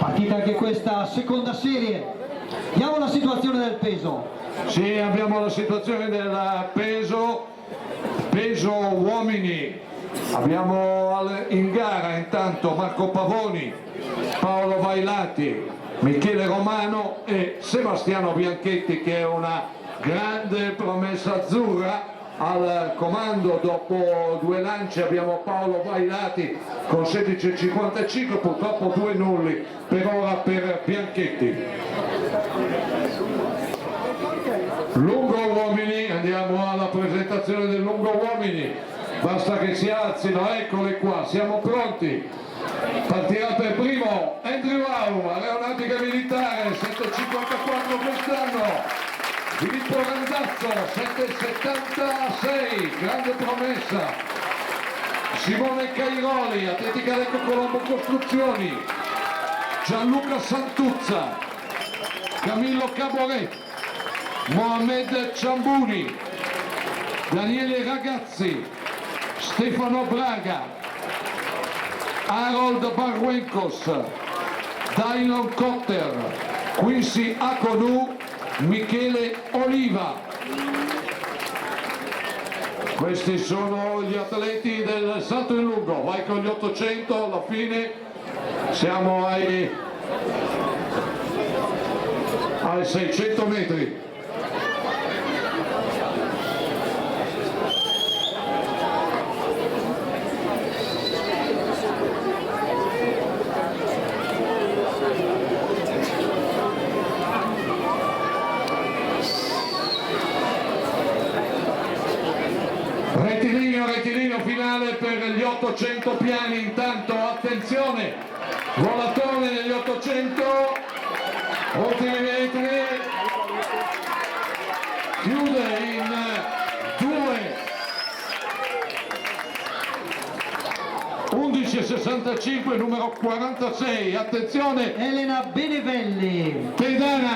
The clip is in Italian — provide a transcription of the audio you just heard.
Partita anche questa, seconda serie. Diamo la situazione del peso. Sì, abbiamo la situazione del peso uomini. Abbiamo in gara intanto Marco Pavoni, Paolo Vailati, Michele Romano e Sebastiano Bianchetti, che è una grande promessa azzurra. Al comando dopo 2 lance abbiamo Paolo Vailati con 16,55, purtroppo 2 nulli per ora per Bianchetti. Lungo uomini, andiamo alla presentazione del lungo uomini, basta che si alzino, eccole qua, siamo pronti. Partirà per primo Andrew Aum, aeronautica militare, 7,54 quest'anno. Filippo Randazzo, 7,76, grande promessa. Simone Cairoli, Atletica Lecco Colombo Costruzioni. Gianluca Santuzza, Camillo Caboret, Mohamed Ciambuni, Daniele Ragazzi, Stefano Braga, Harold Barwenkos, Dylan Cotter, Quincy Aconu, Michele Oliva. Questi sono gli atleti del salto in lungo. Vai con gli 800, alla fine siamo ai 600 metri. Rettilineo finale per gli 800 piani, intanto attenzione, volatore negli 800, ultimi metri, chiude in 2:11,65, numero 46, attenzione, Elena Benevelli. Pedana